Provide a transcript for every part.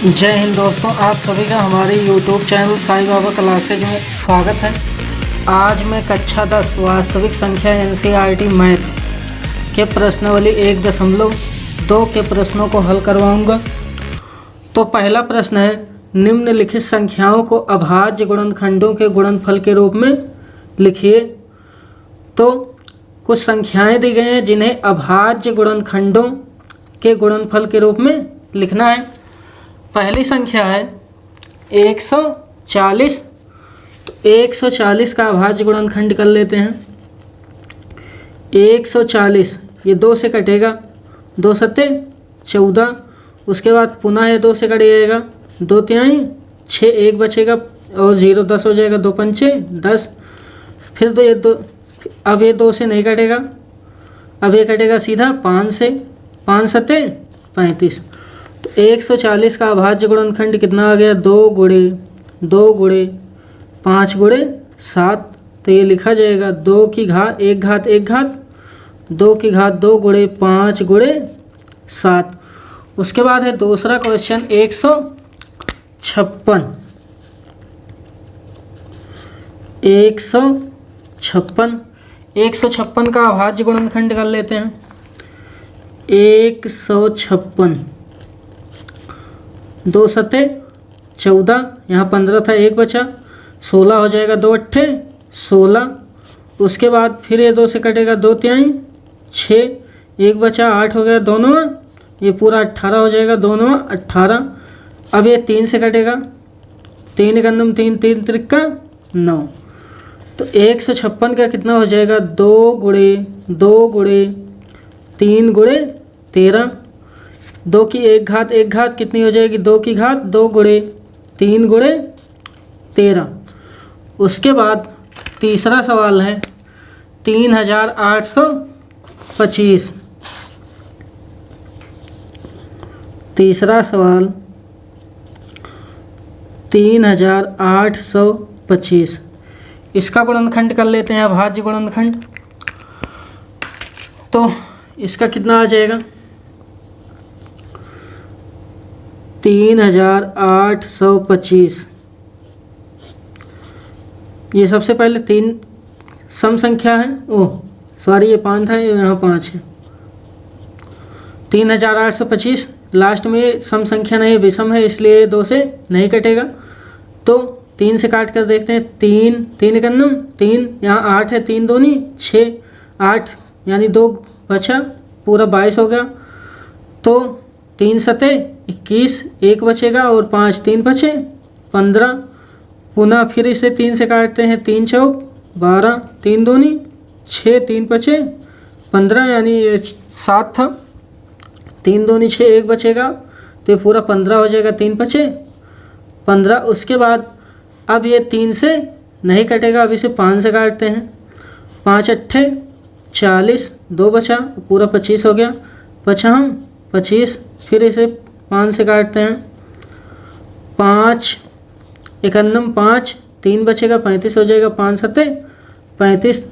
जय हिंद दोस्तों, आप सभी का हमारे YouTube channel Sai Baba classes में स्वागत है। आज मैं कक्षा 10 वास्तविक संख्या NCERT मैथ के प्रश्नावली 1.2 के प्रश्नों को हल करवाऊंगा। तो पहला प्रश्न है, निम्नलिखित संख्याओं को अभाज्य गुणनखंडों के गुणनफल के रूप में लिखिए। तो कुछ संख्याएं दी गई हैं जिन्हें अभाज्य गुणनखंडों के गुणनफल के रूप में लिखना है। पहली संख्या है 140। तो 140 का अभाज्य गुणनखंड कर लेते हैं। 140 ये 2 से कटेगा, 2 सत्ते 14। उसके बाद पुनः ये 2 से कट जाएगा, 2 तिहाई 6, 1 बचेगा और 0 10 हो जाएगा, 2 पंचे 10। फिर तो ये 2, अब ये 2 से नहीं कटेगा, अब ये कटेगा सीधा 5 से, 5 सत्ते 35। तो 140 का अभाज्य गुणनखंड कितना आ गया, 2 गुणे 5 गुणे 7। तो ये लिखा जाएगा 2 की घात 1 घात 1 घात 2 की घात 2 गुणे 5 गुणे 7। उसके बाद है दूसरा क्वेश्चन 156। 156 का अभाज्य गुणनखंड कर लेते हैं। 156 2 सत्ते 14, यहाँ 15 था 1 बचा, 16 हो जाएगा, 2 अट्ठे 16। उसके बाद फिर ये 2 से कटेगा, 2 तिहाई 6, 1 बचा 8 हो गया, दोनों ये पूरा 18 हो जाएगा, दोनों 18। अब ये 3 से कटेगा, 3 एकम 3, 3 त्रिक्का 9। तो 156 का कितना हो जाएगा, 2 गुणे 3 गुणे 13। 2 की 1 घात कितनी हो जाएगी, 2 की घात 2 गुणे 3 गुणे 13। उसके बाद तीसरा सवाल है 3825। तीसरा सवाल 3825। इसका गुणनखंड कर लेते हैं, अभाज्य गुणनखंड। तो इसका कितना आ जाएगा, 3825। ये सबसे पहले 3 सम संख्या है, ये 5 था, यहाँ 5 है। 3825 लास्ट में सम संख्या नहीं, विषम है, इसलिए 2 से नहीं कटेगा। तो 3 से काट कर देखते हैं, 3 एकम 3, यहाँ 8 है, 3 दूनी 6, 8 यानी 2 बचा, पूरा 22 हो गया। तो 3 सत्ते 21, 1 बचेगा और 5 3 बचे 15। पुनः फिर इसे 3 से काटते हैं, 3 चौक 12, 3 दूनी 6, 3 बचे 15 यानी ये 7 था, 3 दूनी 6, 1 बचेगा, तो ये पूरा 15 हो जाएगा, 3 बचे 15। उसके बाद अब ये 3 से नहीं कटेगा, अब इसे 5 से काटते हैं, 5 अट्ठे 40, 2 बचा, पूरा 25 हो गया, 25। फिर इसे 5 से काटते हैं, 5 एकम 5, 3 बचेगा, 35 हो जाएगा, 5 सत्ते 35।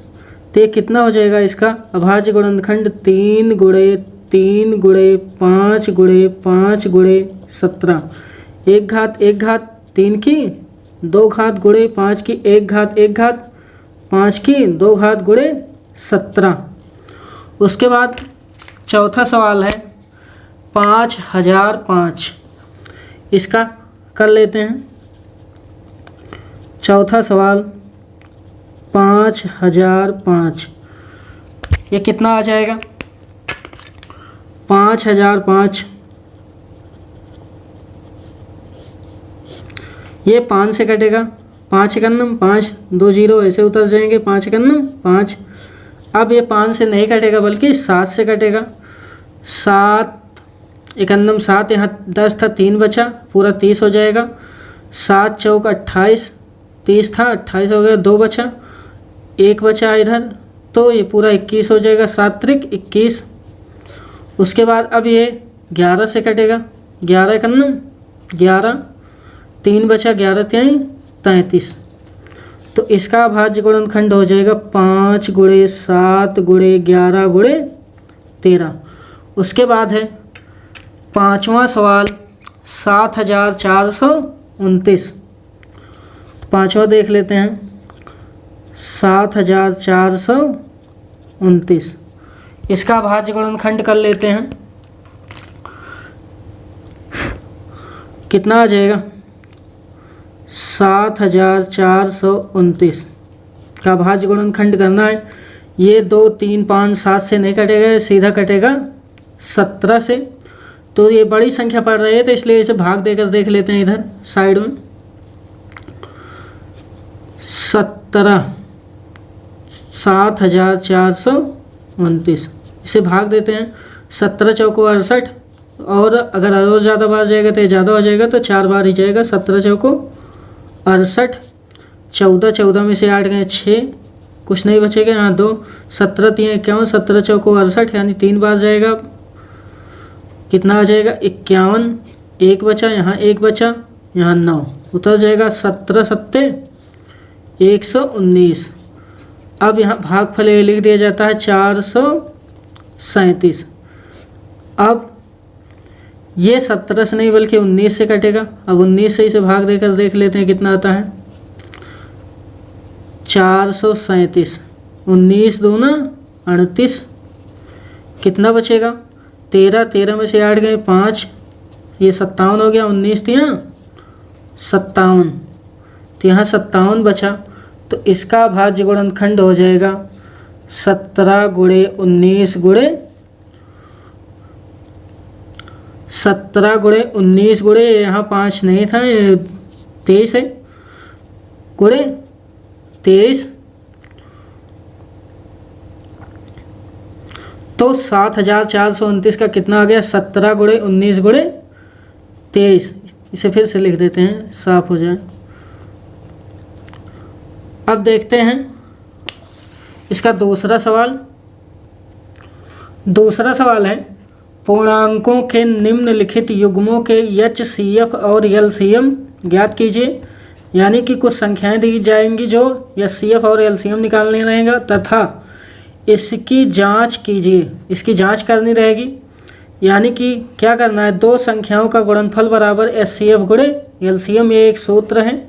तो ये कितना हो जाएगा इसका अभाज्य गुणनखंड, 3 गुणे 5 गुणे 5 गुणे 17। 1 घात 3 की 2 घात गुणे 5 की 1 घात 5 की 2 घात गुणे 17। उसके बाद चौथा सवाल है 5005। इसका कर लेते हैं। चौथा सवाल 5005। ये कितना आ जाएगा, 5005 ये 5 से कटेगा, 5 एकम 5, 2 0 ऐसे उतर जाएंगे, 5 एकम 5। अब ये 5 से नहीं कटेगा बल्कि 7 से कटेगा, 7 एकम 7, यहाँ 10 था, 3 बचा, पूरा 30 हो जाएगा, 7 चौक 28, 30 था 28 हो गया, 2 बचा, 1 बचा इधर, तो ये पूरा 21 हो जाएगा, 7 त्रिक 21। उसके बाद अब ये 11 से कटेगा, 11 एकम 11, 3 बचा, 11 तिहाई 33। तो इसका अभाज्य गुणनखंड हो जाएगा 5 गुणे 7 गुणे 11 गुणे 13। उसके बाद है पांचवा सवाल 7,429। पांचवा देख लेते हैं 7,429। इसका भाज्य गुणनखंड कर लेते हैं, कितना आ जाएगा 7,429 का भाज्य गुणनखंड करना है। ये 2, 3, 5, 7 से नहीं कटेगा, सीधा कटेगा 17 से। तो ये बड़ी संख्या पड़ रही है तो इसलिए इसे भाग देकर देख लेते हैं इधर साइड में। 7,429 इसे भाग देते हैं। 17 चौको 68 और अगर और ज़्यादा बार जाएगा तो ये ज़्यादा हो जाएगा, तो 4 बार ही जाएगा। 17 चौको 68, 14 में से 8 गए 6, कुछ नहीं बचेगा, यहाँ 2, 17 3 51, 17 चौको 68 यानी 3 बार जाएगा। कितना आ जाएगा 51, 1 बचा, यहाँ 1 बचा, यहाँ 9 उतर जाएगा। 17 सत्ते 119। अब यहाँ भागफल लिख दिया जाता है 437। अब ये 17 से नहीं बल्कि 19 से कटेगा। अब 19 से इसे भाग देकर देख लेते हैं कितना आता है 437। 19 दूना 38, कितना बचेगा 13, 13 में से 8 गए 5, ये 57 हो गया। 19 तो यहाँ 57, तो यहाँ 57 बचा। तो इसका भाज्य गुणनखंड हो जाएगा 17 गुणे 19 गुणे 17 गुणे 19 गुणे, यहाँ 5 नहीं था, ये 23 है, गुणे 23। तो 7,429 का कितना आ गया 17 गुणे 19 गुणे 23। इसे फिर से लिख देते हैं साफ हो जाए। अब देखते हैं इसका दूसरा सवाल। दूसरा सवाल है पूर्णांकों के निम्नलिखित युग्मों के HCF और LCM ज्ञात कीजिए। यानी कि कुछ संख्याएं दी जाएंगी जो HCF और LCM निकालने रहेगा तथा इसकी जांच कीजिए। इसकी जांच करनी रहेगी, यानी कि क्या करना है, दो संख्याओं का गुणनफल बराबर HCF गुणे LCM, ये एक सूत्र है,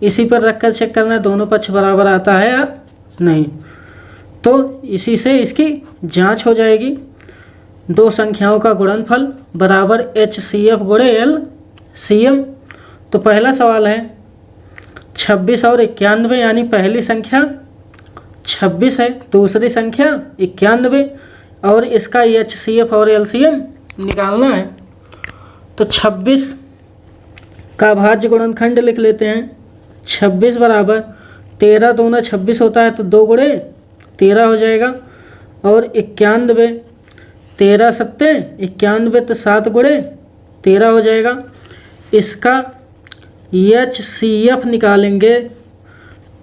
इसी पर रखकर चेक करना है दोनों पक्ष बराबर आता है या नहीं। तो इसी से इसकी जांच हो जाएगी। दो संख्याओं का गुणनफल बराबर HCF गुणे LCM। तो पहला सवाल है 26 और 91, यानी पहली संख्या 26 है, दूसरी संख्या 91 और इसका HCF और LCM निकालना है। तो 26 का भाज्य गुणनखंड लिख लेते हैं। 26 बराबर 13 दूना 26 होता है, तो 2 गुणे 13 हो जाएगा। और 91 13 सत्ते 91, तो 7 गुणे 13 हो जाएगा। इसका HCF निकालेंगे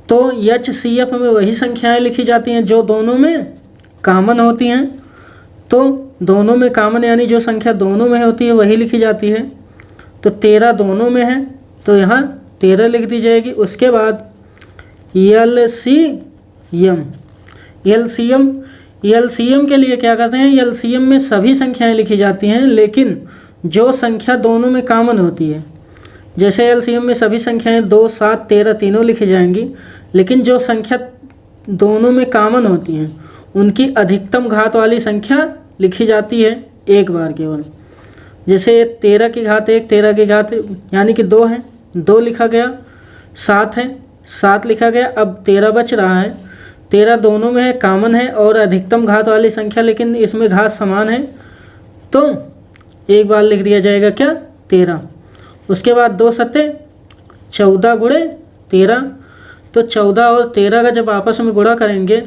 तो HCF में वही संख्याएं लिखी जाती हैं जो दोनों में कॉमन होती हैं। तो दोनों में कॉमन यानी जो संख्या दोनों में होती है वही लिखी जाती है। तो 13 दोनों में है तो यहाँ 13 लिख दी जाएगी। उसके बाद LCM के लिए क्या करते हैं, LCM में सभी संख्याएं लिखी जाती हैं लेकिन जो संख्या दोनों में कॉमन होती है, जैसे LCM में सभी संख्याएं 2, 7, 13 तीनों लिखी जाएंगी, लेकिन जो संख्या दोनों में कॉमन होती हैं उनकी अधिकतम घात वाली संख्या लिखी जाती है एक बार केवल। जैसे 13 की घात 1, 13 की घात यानी कि 2 है, 2 लिखा गया, 7 है, 7 लिखा गया। अब 13 बच रहा है, 13 दोनों में है, कॉमन है और अधिकतम घात वाली संख्या, लेकिन इसमें घात समान है तो एक बार लिख दिया जाएगा क्या 13। उसके बाद 2 सत्ते 14 गुणे 13, तो 14 और 13 का जब आपस में गुणा करेंगे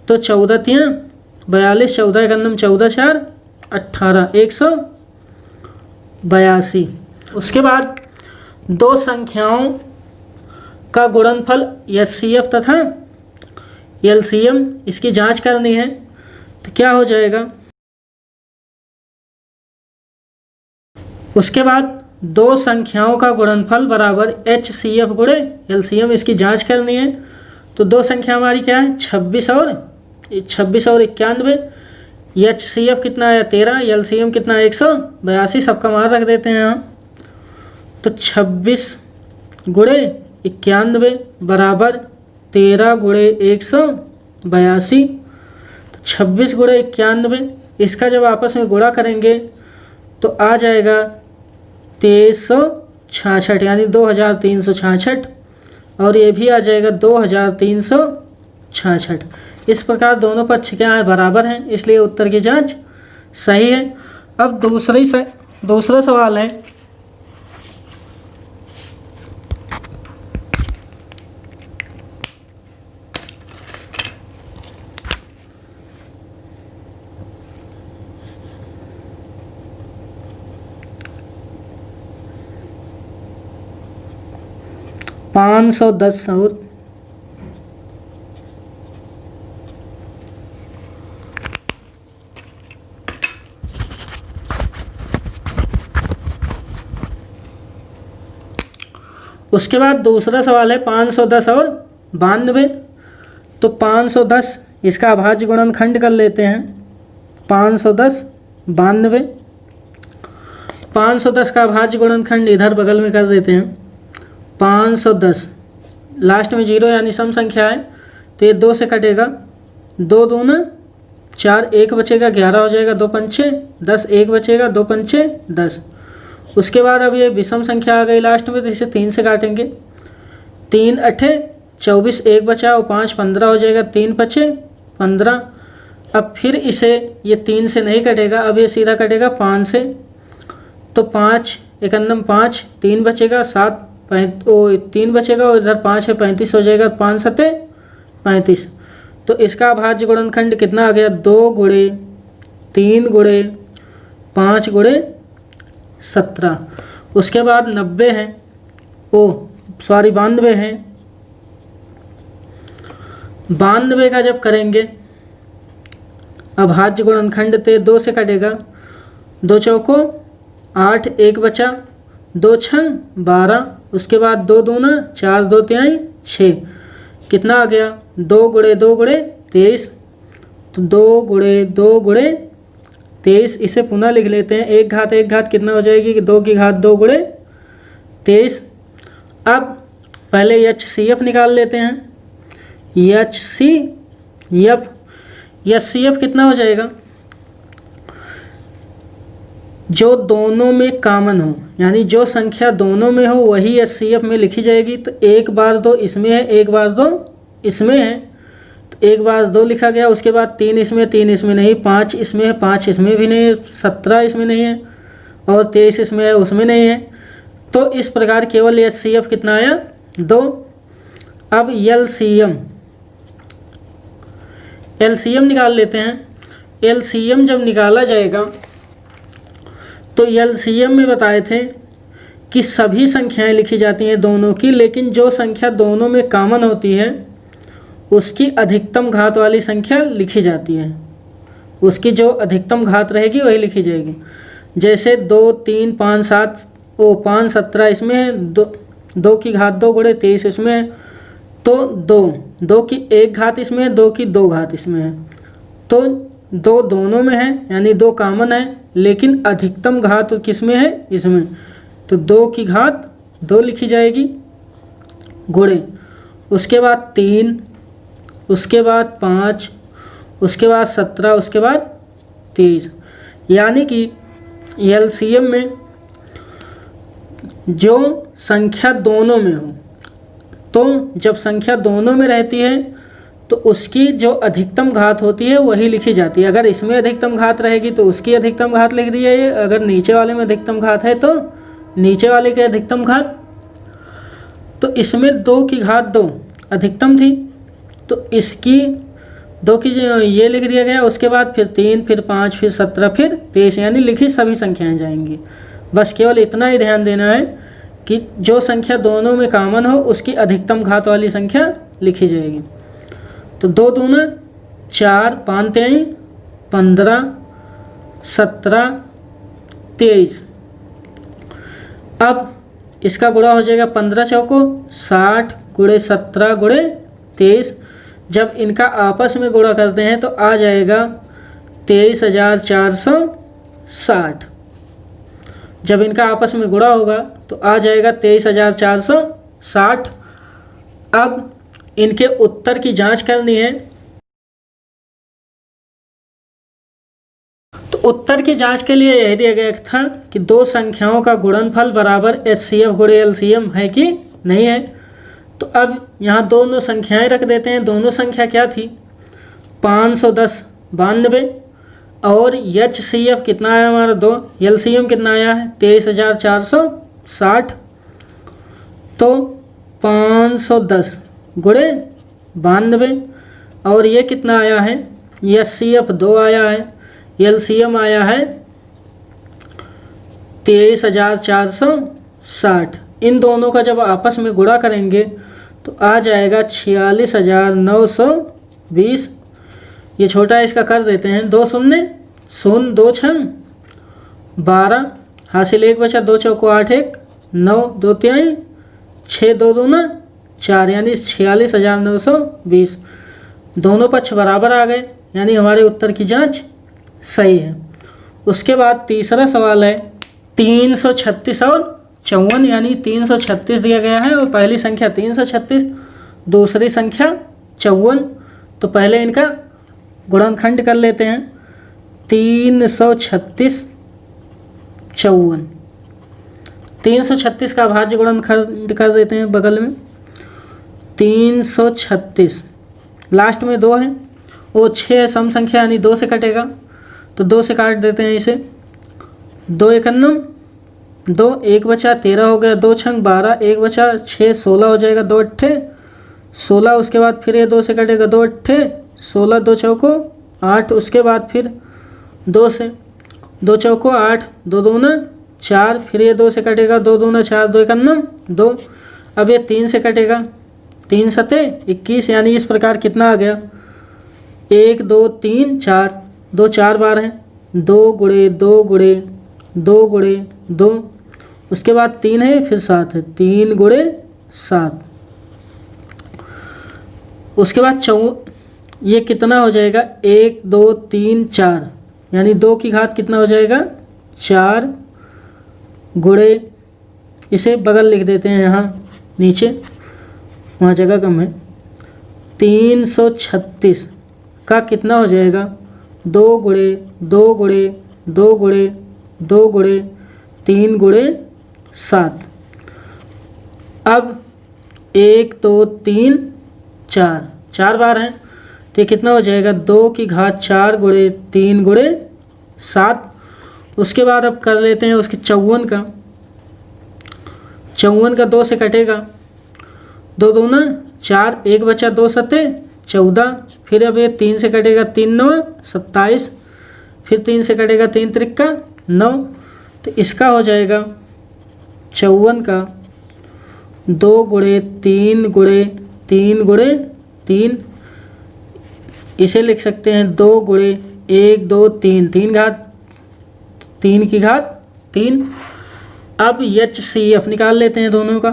तो 14 तियाँ 42, 14 का नम 14 4 18, 182। उसके बाद दो संख्याओं का गुणनफल HCF तथा LCM, इसकी जांच करनी है। तो क्या हो जाएगा, उसके बाद दो संख्याओं का गुणनफल बराबर HCF गुणे LCM, इसकी जांच करनी है। तो दो संख्या हमारी क्या है 26 और 91। HCF कितना है 13, LCM कितना है 182, सबका मान रख देते हैं यहाँ। तो 26 गुणे 91 बराबर 13 गुणे 182। तो 26 गुणे 91, इसका जब आपस में गुणा करेंगे तो आ जाएगा 2366 यानी 2366, और ये भी आ जाएगा 2366। इस प्रकार दोनों पक्ष क्या है, बराबर हैं, इसलिए उत्तर की जांच सही है। अब दूसरा सवाल है, पाँच सौ 10 और उसके बाद दूसरा सवाल है 510 और 92। तो 510 इसका अभाज्य गुणनखंड कर लेते हैं। 510 92, 510 का अभाज्य गुणनखंड इधर बगल में कर देते हैं। 510 लास्ट में 0 यानी सम संख्या है, तो ये 2 से कटेगा, 2 दूना 4, 1 बचेगा, 11 हो जाएगा, 2 पंचे 10, 1 बचेगा, 2 पंचे 10। उसके बाद अब ये विषम संख्या आ गई लास्ट में, तो इसे 3 से काटेंगे। 3 अठे 24, 1 बचा और 5 15 हो जाएगा, 3 पचे 15। अब फिर इसे ये 3 से नहीं कटेगा, अब ये सीधा कटेगा 5 से। तो 5 एकन्नम 5, 3 बचेगा, 7 3 बचेगा और इधर 5 है, 35 हो जाएगा, 5 सते 35। तो इसका अभाज्य गुणनखंड कितना आ गया, 2 गुणे 3 गुणे 5 गुणे 17। उसके बाद 90 है, 92 है। 92 का जब करेंगे अभाज्य गुणनखंड, तो 2 से कटेगा, 2 चौको 8, 1 बचा, 2 छंग 12। उसके बाद 2 दूना 4, 2 तिहाई 6, कितना आ गया, 2 गुणे 2 गुणे 23। तो 2 गुणे 2 गुणे 23, इसे पुनः लिख लेते हैं। 1 घात कितना हो जाएगी कि 2 की घात 2 गुणे 23। अब पहले HCF निकाल लेते हैं। HCF कितना हो जाएगा, जो दोनों में कॉमन हो, यानी जो संख्या दोनों में हो वही HCF में लिखी जाएगी। तो 1 बार 2 इसमें है, 1 बार 2 इसमें है, तो 1 बार 2 लिखा गया। उसके बाद 3 इसमें, 3 इसमें नहीं, 5 इसमें है, 5 इसमें भी नहीं है, 17 इसमें नहीं है और 23 इसमें है, उसमें नहीं है। तो इस प्रकार केवल HCF कितना आया, 2। अब LCM निकाल लेते हैं। LCM जब निकाला जाएगा तो LCM में बताए थे कि सभी संख्याएं लिखी जाती हैं दोनों की, लेकिन जो संख्या दोनों में कॉमन होती है उसकी अधिकतम घात वाली संख्या लिखी जाती है। उसकी जो अधिकतम घात रहेगी वही लिखी जाएगी। जैसे 2 3 5 7 5 17 इसमें है, 2 की घात 2 गुणे 23 इसमें है, तो 2 की 1 घात इसमें है, 2 की 2 घात इसमें है। तो 2 दोनों में है यानी 2 कॉमन है, लेकिन अधिकतम घात किस में है, इसमें। तो 2 की घात 2 लिखी जाएगी गुणे, उसके बाद 3, उसके बाद 5, उसके बाद 17, उसके बाद 23। यानी कि LCM में जो संख्या दोनों में हो, तो जब संख्या दोनों में रहती है तो उसकी जो अधिकतम घात होती है वही लिखी जाती है। अगर इसमें अधिकतम घात रहेगी तो उसकी अधिकतम घात लिख दी जाए, अगर नीचे वाले में अधिकतम घात है तो नीचे वाले की अधिकतम घात। तो इसमें 2 की घात 2 अधिकतम थी, तो इसकी 2 की ये लिख दिया गया। उसके बाद फिर 3, फिर 5, फिर 17, फिर 23, यानी लिखी सभी संख्याएं जाएंगी। बस केवल इतना ही ध्यान देना है कि जो संख्या दोनों में कॉमन हो उसकी अधिकतम घात वाली संख्या लिखी जाएगी। तो 2 दूना 4, 5 तिहाई 15, 17, 23। अब इसका गुणा हो जाएगा 15 चौको 60 गुणे 17 गुणे 23। जब इनका आपस में गुणा करते हैं तो आ जाएगा 23,460। जब इनका आपस में गुणा होगा तो आ जाएगा 23,460। अब इनके उत्तर की जांच करनी है। तो उत्तर की जांच के लिए यह दिया गया था कि दो संख्याओं का गुणनफल बराबर HCF गुणे LCM है कि नहीं है। तो अब यहाँ दोनों संख्याएं रख देते हैं। दोनों संख्या क्या थी? 510 92 और HCF कितना आया हमारा 2, LCM कितना आया है 23,460। तो 510 गुणे 92 और ये कितना आया है, HCF 2 आया है, LCM आया है 23,460। इन दोनों का जब आपस में गुणा करेंगे तो आ जाएगा 46,920। ये छोटा इसका कर देते हैं, 2 शून्य 0 2 छंग 12, हासिल 1 बचा, 2 चौको 8 1 9 2 3 6 2 2 4, यानी 46,920। दोनों पक्ष बराबर आ गए, यानी हमारे उत्तर की जांच सही है। उसके बाद तीसरा सवाल है 336 और 54, यानी 336 दिया गया है और पहली संख्या 336, दूसरी संख्या 54। तो पहले इनका गुणनखंड कर लेते हैं। 336 54, 336 का भाज्य गुणनखंड कर देते हैं बगल में। 336 लास्ट में 2 है, वो 6 है सम संख्या, यानी 2 से कटेगा तो 2 से काट देते हैं इसे। 2 एकन्नम 2, 1 बचा 13 हो गया, 2 छंग 12, 1 बचा 6 16 हो जाएगा, 2 अट्ठे 16। उसके बाद फिर ये 2 से कटेगा, 2 अट्ठे 16, 2 चौको 8। उसके बाद फिर 2 से, 2 चौको 8, 2 दूना 4, फिर ये 2 से कटेगा, 2 दूना 4, 2 एकन्नम 2। अब ये 3 से कटेगा, 3 सते 21, यानी इस प्रकार कितना आ गया 1 2 3 4, 2 4 बार है, 2 गुणे 2 गुणे 2 गुणे 2। उसके बाद 3 है, फिर 7 है, 3 गुणे 7। उसके बाद ये कितना हो जाएगा 1 2 3 4, यानी 2 की घात कितना हो जाएगा 4 गुणे, इसे बगल लिख देते हैं यहाँ नीचे, वहाँ जगह कम है। 336 का कितना हो जाएगा 2 गुणे 2 गुणे 2 गुणे 2 गुणे 3 गुणे 7। अब 1 2 3 4, 4 बार है, तो ये कितना हो जाएगा 2 की घात 4 गुणे 3 गुणे 7। उसके बाद अब कर लेते हैं उसके 54 का। 54 का 2 से कटेगा, 2 दूना 4, 1 बचा, 2 सते 14। फिर अब ये 3 से कटेगा, 3 9 27, फिर 3 से कटेगा, 3 त्रिक्का 9। तो इसका हो जाएगा 54 का 2 गुणे 3 गुणे 3 गुणे 3, इसे लिख सकते हैं 2 गुणे 1 2 3, 3 घात 3 की घात 3। अब HCF निकाल लेते हैं दोनों का।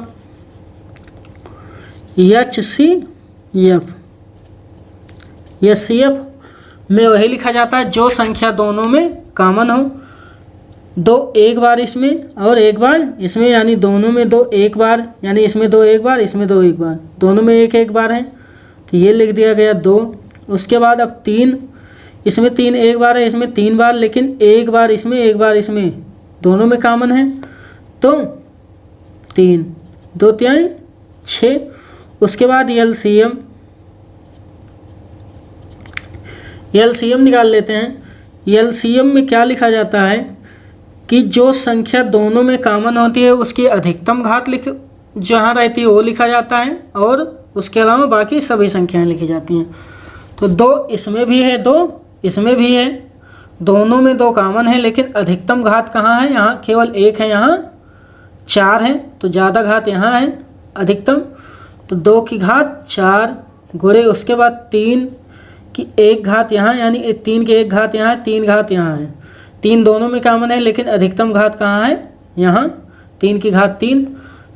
HCF में वही लिखा जाता है जो संख्या दोनों में कॉमन हो। 2 एक बार इसमें और 1 बार इसमें, यानी दोनों में 2 एक बार, यानी इसमें 2 एक बार, इसमें 2 एक बार, दोनों में 1 1 बार है, तो ये लिख दिया गया 2। उसके बाद अब 3, इसमें 3 एक बार है, इसमें 3 बार, लेकिन 1 बार इसमें 1 बार इसमें, दोनों में कॉमन है, तो 3 2 3 6। उसके बाद LCM निकाल लेते हैं। LCM में क्या लिखा जाता है कि जो संख्या दोनों में कॉमन होती है उसकी अधिकतम घात जहाँ रहती है वो लिखा जाता है, और उसके अलावा बाकी सभी संख्याएं लिखी जाती हैं। तो 2 इसमें भी है, 2 इसमें भी है, दोनों में 2 कॉमन है, लेकिन अधिकतम घात कहाँ है, यहाँ केवल 1 है, यहाँ 4 है, तो ज़्यादा घात यहाँ है अधिकतम। तो 2 की घात 4 गुणे, उसके बाद 3 की 1 घात यहाँ, यानी 3 की 1 घात यहाँ है, 3 घात यहाँ है, 3 दोनों में कॉमन है, लेकिन अधिकतम घात कहाँ है, यहाँ 3 की घात 3।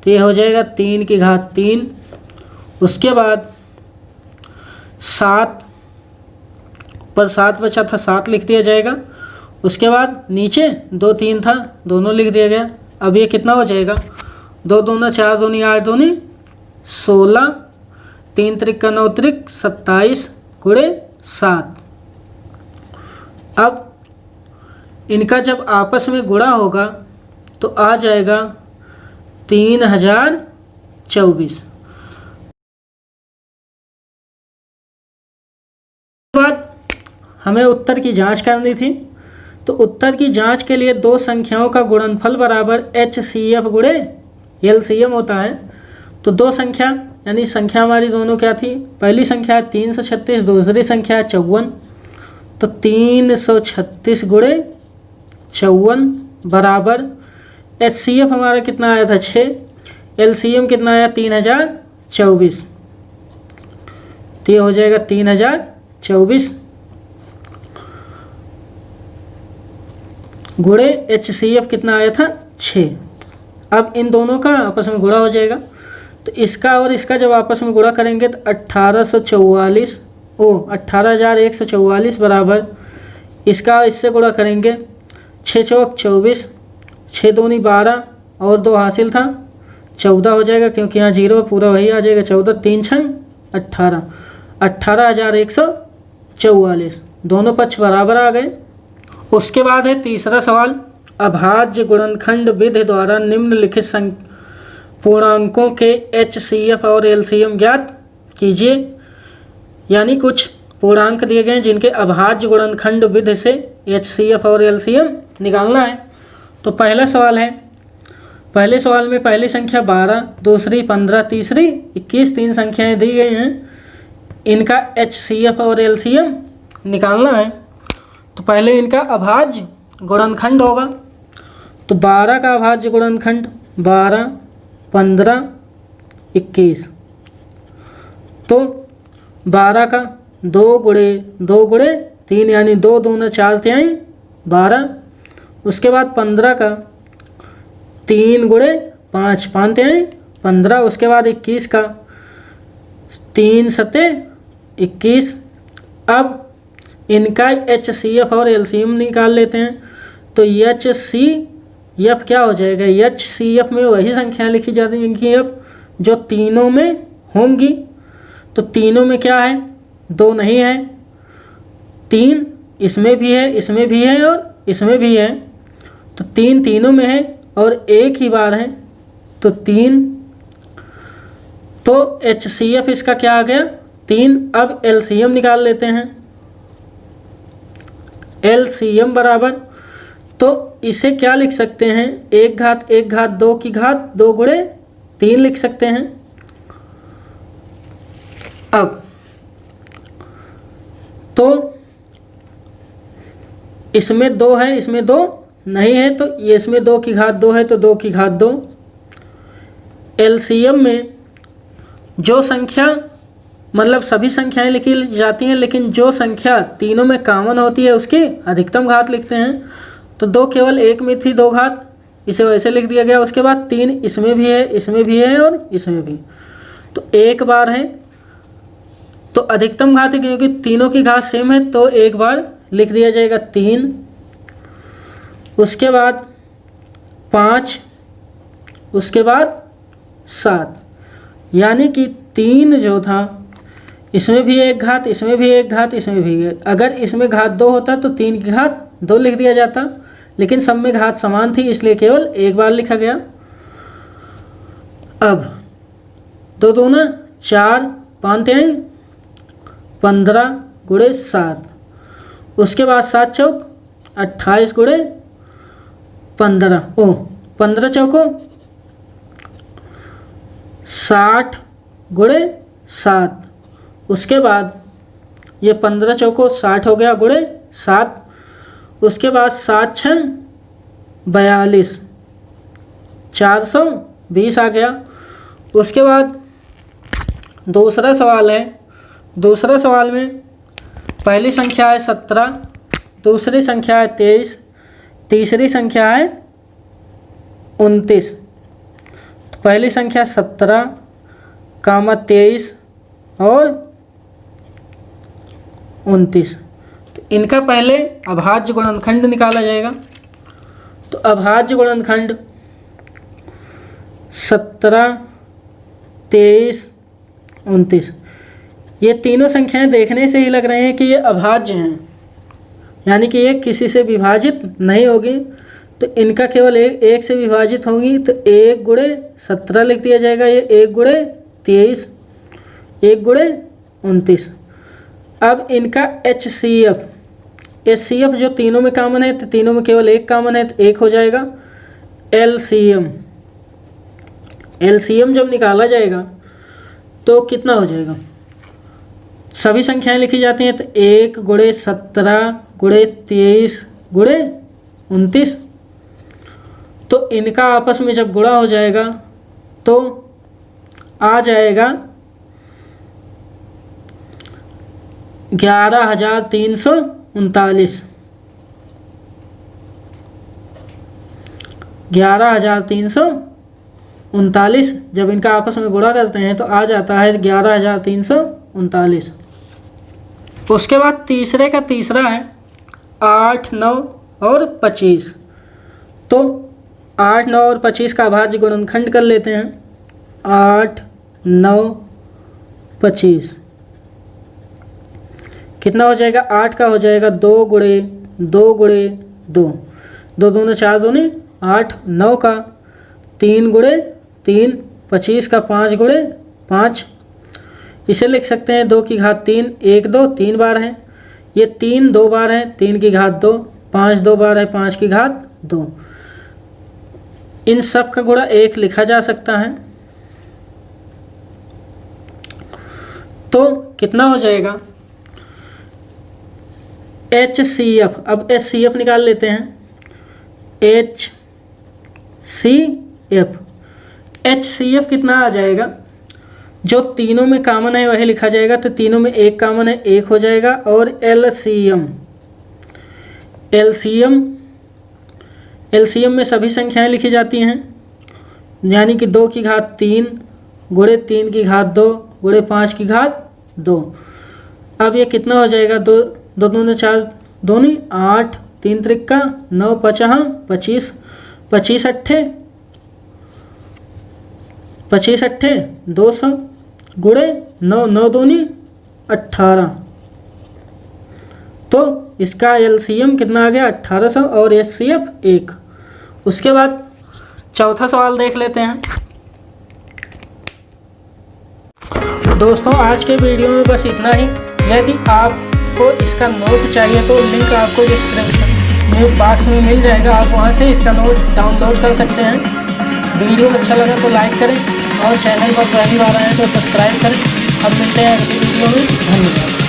तो ये हो जाएगा 3 की घात 3। उसके बाद 7 पर 7 बचा था, 7 लिख दिया जाएगा। उसके बाद नीचे 2 3 था, दोनों लिख दिया गया। अब ये कितना हो जाएगा, 2 दूना 4 दूनी 8 दूनी 16, 3 त्रिक 9 त्रिक 27 गुणे 7। अब इनका जब आपस में गुणा होगा तो आ जाएगा 3024। बाद हमें उत्तर की जांच करनी थी, तो उत्तर की जांच के लिए दो संख्याओं का गुणनफल बराबर HCF गुणे LCM होता है। तो दो संख्या यानी संख्या हमारी दोनों क्या थी, पहली संख्या है 336, दूसरी संख्या है 54। तो 336 गुणे 54 बराबर HCF हमारा कितना आया था 6, LCM कितना आया 3024। तो ये हो जाएगा 3024 गुणे HCF कितना आया था 6। अब इन दोनों का आपस में गुणा हो जाएगा, तो इसका और इसका जब आपस में गुणा करेंगे तो 18,144 बराबर इसका इससे गुणा करेंगे 6 चौक 24, 6 दूनी 12 और 2 हासिल था 14 हो जाएगा, क्योंकि यहाँ 0 पूरा वही आ जाएगा 14, 3 छंग 18, 18,144 दोनों पक्ष बराबर आ गए। उसके बाद है तीसरा सवाल, अभाज्य गुणनखंड विधि द्वारा निम्नलिखित पूर्णांकों के HCF और LCM ज्ञात कीजिए। यानी कुछ पूर्णांक दिए गए हैं जिनके अभाज्य गुणनखंड विधि से HCF और LCM निकालना है। तो पहला सवाल है, पहले सवाल में पहली संख्या 12, दूसरी 15, तीसरी 21, 3 संख्याएं दी गई हैं, इनका HCF और LCM निकालना है। तो पहले इनका अभाज्य गुणनखंड होगा, तो 12 का अभाज्य गुणनखंड 12, 15, 21। तो 12 का 2 गुणे 3 यानी 2 दूना 4 तिहाई 12। उसके बाद 15 का 3 गुणे 5 5 तिहाई 15। उसके बाद 21 का 3 सते 21। अब इनका HCF और LCM निकाल लेते हैं। तो HCF क्या हो जाएगा, HCF में वही संख्या लिखी जाती है अब जो तीनों में होंगी। तो तीनों में क्या है, 2 नहीं है, 3 इसमें भी है, इसमें भी है और इसमें भी है। तो 3 तीनों में है और एक ही बार है, तो 3। तो HCF इसका क्या आ गया 3। अब LCM निकाल लेते हैं। LCM बराबर, तो इसे क्या लिख सकते हैं, 1 घात 1 घात 2 की घात 2 गुणे 3 लिख सकते हैं। अब तो इसमें 2 है, इसमें 2 नहीं है, तो ये इसमें 2 की घात 2 है, तो 2 की घात 2। LCM में जो संख्या मतलब सभी संख्याएं लिखी जाती हैं, लेकिन जो संख्या तीनों में कॉमन होती है उसकी अधिकतम घात लिखते हैं। तो 2 केवल एक में थी 2 घात, इसे वैसे लिख दिया गया। उसके बाद 3 इसमें भी है, इसमें भी है और इसमें भी, तो एक बार है, तो अधिकतम घात है क्योंकि तीनों की घात सेम है, तो एक बार लिख दिया जाएगा 3। उसके बाद 5, उसके बाद 7, यानी कि 3 जो था इसमें भी एक घात, इसमें भी एक घात, इसमें भी है। अगर इसमें घात 2 होता तो 3 की घात 2 लिख दिया जाता, लेकिन सब में घात समान थी इसलिए केवल एक बार लिखा गया। अब 2 दूना 4 5 तिहाई 15 गुणे 7। उसके बाद 7 चौक 28 गुणे 15, 15 चौको 60 गुणे 7। उसके बाद ये 15 चौको 60 हो गया गुणे 7। उसके बाद 7 छंग 42, 420 आ गया। उसके बाद दूसरा सवाल है, दूसरा सवाल में पहली संख्या है 17, दूसरी संख्या है 23, तीसरी संख्या है 29। तो पहली संख्या 17, 23 और 29, तो इनका पहले अभाज्य गुणनखंड निकाला जाएगा। तो अभाज्य गुणनखंड 17, 23, 29, ये तीनों संख्याएं देखने से ही लग रहे हैं कि ये अभाज्य हैं, यानी कि ये किसी से विभाजित नहीं होगी। तो इनका केवल एक से विभाजित होगी, तो 1 गुणे 17 लिख दिया जाएगा, ये 1 गुणे 23, 1 गुणे 29। अब इनका HCF जो तीनों में कॉमन है, तो तीनों में केवल एक कॉमन है, तो 1 हो जाएगा। LCM जब निकाला जाएगा तो कितना हो जाएगा, सभी संख्याएं लिखी जाती हैं, तो 1 गुणे 17 गुणे 23 गुणे 29। तो इनका आपस में जब गुणा हो जाएगा तो आ जाएगा 11,339। 11,339 जब इनका आपस में गुणा करते हैं तो आ जाता है 11,339। उसके बाद तीसरे का तीसरा है 8, 9 और 25। तो 8, 9 और 25 का अभाज्य गुणनखंड कर लेते हैं। 8, 9, 25 कितना हो जाएगा, 8 का हो जाएगा 2 गुणे 2 गुणे 2, 2 दूने 4 दूनी 8, 9 का 3 गुणे 3, 25 का 5 गुणे 5। इसे लिख सकते हैं 2 की घात 3, 1 2 3 बार है, ये 3 2 बार है, 3 की घात 2, 5 2 बार है, 5 की घात 2। इन सब का गुणा 1 लिखा जा सकता है। तो कितना हो जाएगा HCF। अब HCF निकाल लेते हैं। HCF कितना आ जाएगा, जो तीनों में कॉमन है वही लिखा जाएगा, तो तीनों में एक कॉमन है, 1 हो जाएगा। और LCM में सभी संख्याएं लिखी जाती हैं, यानी कि 2 की घात 3 गुणे 3 की घात 2 गुणे 5 की घात 2। अब ये कितना हो जाएगा, 2 2 दूने 4 दूनी 8, 3 त्रिक्का 9, 5 25, 25 अट्ठे 200 गुणे 9, 9 दूनी 18। तो इसका LCM कितना आ गया, 1800 और HCF 1। उसके बाद चौथा सवाल देख लेते हैं। दोस्तों आज के वीडियो में बस इतना ही। यदि आपको इसका नोट चाहिए तो लिंक आपको डिस्क्रिप्शन में बॉक्स में मिल जाएगा, आप वहां से इसका नोट डाउनलोड कर सकते हैं। वीडियो अच्छा लगा तो लाइक करें और चैनल पर पहली बार आए तो सब्सक्राइब करें। अब मिलते हैं अगली वीडियो में। धन्यवाद।